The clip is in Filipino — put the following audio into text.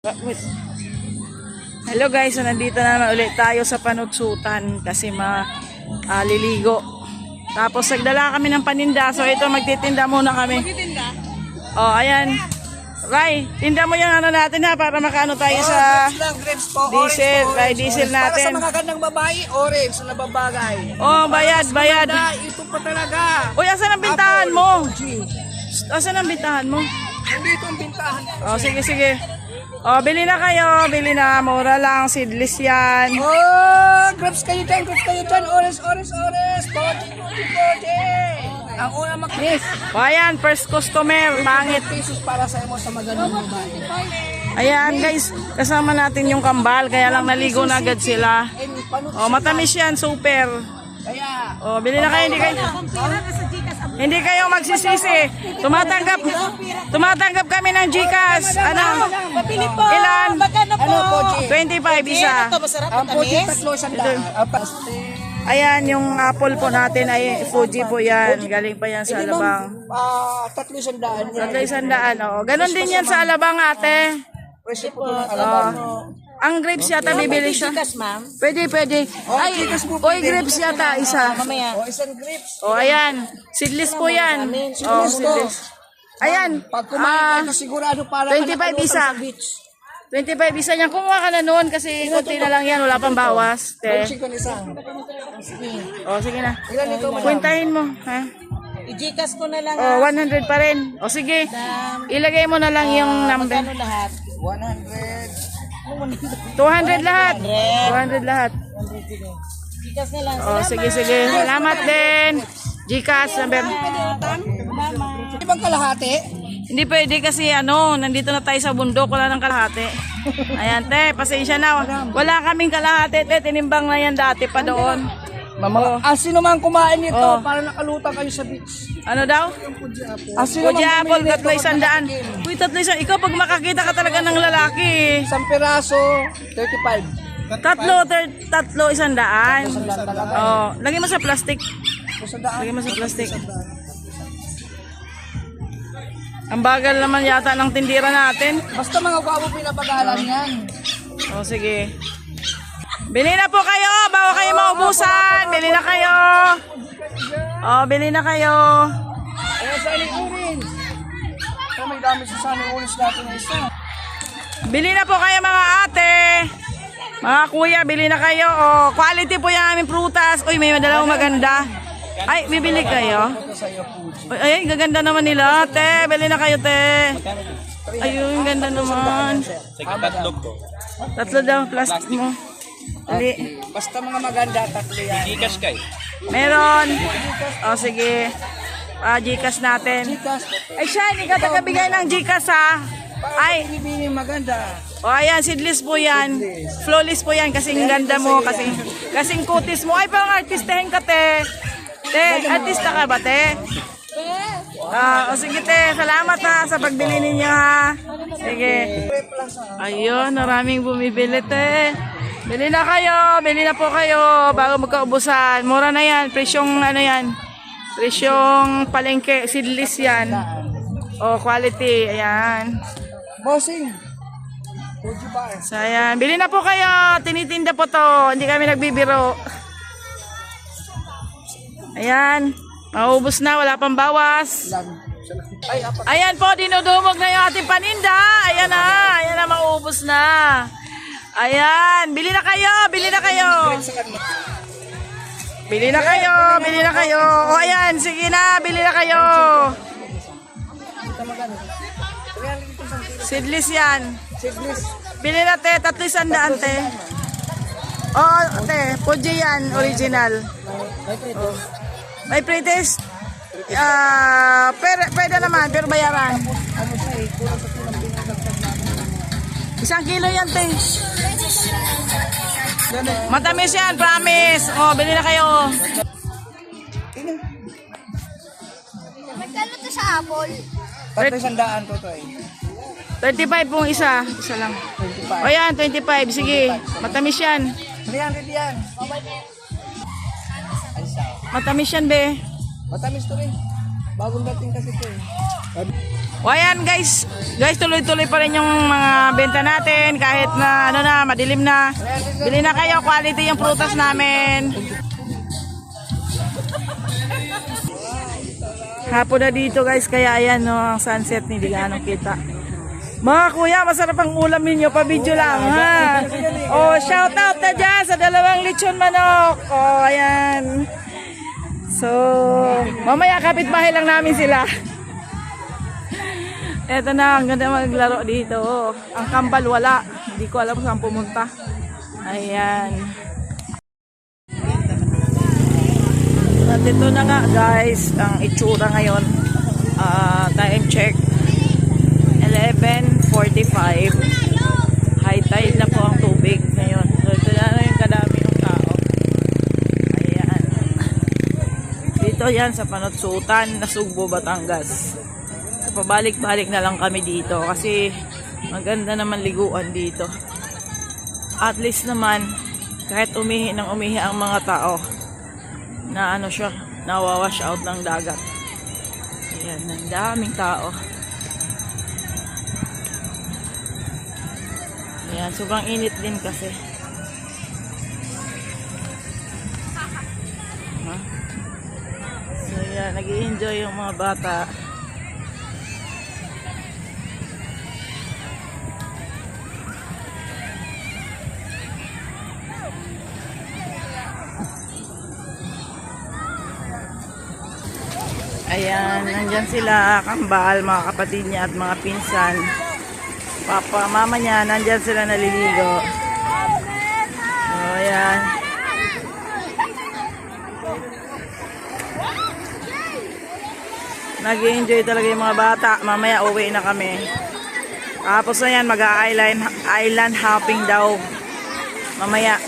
Wait. Hello guys, so nandito na naman ulit tayo sa panutsutan kasi liligo. Tapos nagdala kami ng paninda. So ito, magtitinda muna kami. Magtitinda? Oh, ayan. Ray, tinda mo yung ano natin ha para makaano tayo sa Grapes po, diesel. orange po, Kay orange, diesel orange. Para natin. sa mga gandang babae, orange na babagay. Oh, bayad, bayad. Ito pa talaga. Uy, asan ang bintahan mo? G. Asan ang bintahan mo? Nandito ang bintahan. Oh, sige, sige. Oh, bili na kayo. Bili na. Mura lang. Seedless yan. Oh, grapes kayo dyan, orange, orange, orange. Poji. Ang una maklis. O, ayan. First customer. Pangit. Pesos para sa imo sa magandang babae. Ayan, guys. Kasama natin yung kambal. Kaya lang naligo na agad sila. Oh, matamis yan. Super. Kaya, Oh, bili na kayo. Hindi kayo magsisisi. Tumatanggap kami ng GCash. Ano? Papili po. Ilan? Magkano po? ano Poji? 25 isa. Ito, masarap Ang Poji, matamis. tatlo sandaan. Ayan, yung apple po natin ay Fuji po yan. Galing pa yan sa Alabang. Tatlo sandaan. Tatlo isandaan, oo. Ganon din yan sa Alabang, ate. Presyo po ng alaban mo. Ang grapes yata, bibili siya. Tikas, ma'am. Pwede, pwede. Ay, oy, grapes yata, isa. Mamaya. O, isang grapes. O, ayan. Seedless po yan. O, seedless. Ayan. Pag kumain ka, sigurado para 25 isa. 25 isa niyan. Kumuha ka na noon kasi konti na lang yan. Wala pang bawas. Te. Chicken isa. O, sige na. Ilan ito, madam? Kwentahin mo. Ha? I-Gcash ko na lang. O, 100 pa rin. O, sige. Ilagay mo na lang yung number. Magkano lahat? 100. 200 lahat. 200 lahat. Gcash na lang. O, sige, sige. Salamat din. Gcash number. Ibang kalahati? Hindi pwede kasi nandito na tayo sa bundok, wala nang kalahati. Ayan, te, pasensya na. Wala kaming kalahati, te, tinimbang na yan dati pa doon. Mama, sino man kumain nito Oh. para nakalutang kayo sa beach? Ano daw? Sino Fuji man apple, bumili tatlo nito, isandaan. Uy, tatlo isang. Ikaw pag makakita ka talaga ng lalaki. isang piraso, 35. Tatlo isandaan. Oh, lagay mo sa plastic. Sandaan. Lagay mo sa plastic. Ang bagal naman yata ng tindira natin. Basta mga gwapo pinapagalan yan. O, sige. Bili na po kayo, bago kayo maubusan. Bili na kayo. O, bili na kayo. Sunny orange. May dami sa sunny orange natin na isa. Bili na po kayo mga ate. Mga kuya, bili na kayo. O, quality po yung aming prutas. Uy, may madalawang maganda. Ay, bibili kayo. Ay, gaganda naman nila. Te, bili na kayo, te. Ayun, ganda naman. Tatlo daw, plastic mo. Ali. Basta mga maganda, tatlo yan. Gcash kay. Meron. O, sige. Gcash natin. Ay, siya, hindi ka tagabigay ng Gcash, ha? Ay, Bibili maganda. o, ayan, seedless po yan. Flawless po yan, kasing ganda mo, kasing kutis mo. Ay, parang artistahin ka, te. Te, artista ka ba, te? O, sige, te. Salamat, ha, sa pagbili ninyo, ha. Sige. Ayun, maraming bumibili, te. Bili na kayo, bili na po kayo bago magkaubusan. Mura na yan, presyong yan. Presyong palengke, seedless yan. O, quality, ayan. Bossing. Fuji bar. So, ayan. Bili na po kayo. Tinitinda po to. Hindi kami nagbibiro. Ayan. Maubos na. Wala pang bawas. Ay, apat. Ayan po. Dinudumog na yung ating paninda. Ayan na. Ayan na. Maubos na. Ayan. Bili na kayo. Bili na kayo. Bili na kayo. Bili na kayo. O, ayan. Sige na. Bili na kayo. Seedless yan. Seedless. Bili na, te. Tatlo isandaan, te. Oo, te. Fuji yan. Original. May pre-test. Pwede naman, pero bayaran. Isang kilo yan, te. Matamis yan, promise. O, bili na kayo. Magkano to sa apple? Tatlo sandaan to to eh. 35 pong isa. Isa lang. 25. O yan, 25. Sige, matamis yan. 300 yan. Matamis yan, be. Matamis to rin. Bagong dating kasi to eh. O ayan guys, tuloy-tuloy pa rin yung mga benta natin kahit na ano na, madilim na. Bili na kayo, quality yung prutas namin. Hapon na dito guys, kaya ayan no, ang sunset ni Dilanong kita. Mga kuya, masarap ang ulam ninyo, pa-video lang ha. O, shout out na dyan sa 2 lechon manok. O, ayan. So, mamaya kapitbahay lang namin sila. Eto na, ang ganda maglaro dito. Ang kambal wala. Hindi ko alam saan pumunta. Ayan. At ito na nga guys, ang itsura ngayon. Time check. 11:45. High tide na po ang tubig ngayon. So ito na yung kadami ng tao. Ayan. Dito yan sa Panotsutan, Nasugbo, Batangas. So, pabalik-balik na lang kami dito kasi maganda naman liguan dito. At least naman kahit umihi ng umihi ang mga tao na ano siya, nawawash out ng dagat. Ayan, ang daming tao. Ayan, sobrang init din kasi. So yan, nag-i-enjoy yung mga bata. Ayan, nandyan sila, kambal, mga kapatid niya at mga pinsan. Papa, mama niya, nandyan sila naliligo. So, ayan. Nag-i-enjoy talaga yung mga bata. Mamaya uwi na kami. Tapos na yan, mag-island hopping daw. Mamaya.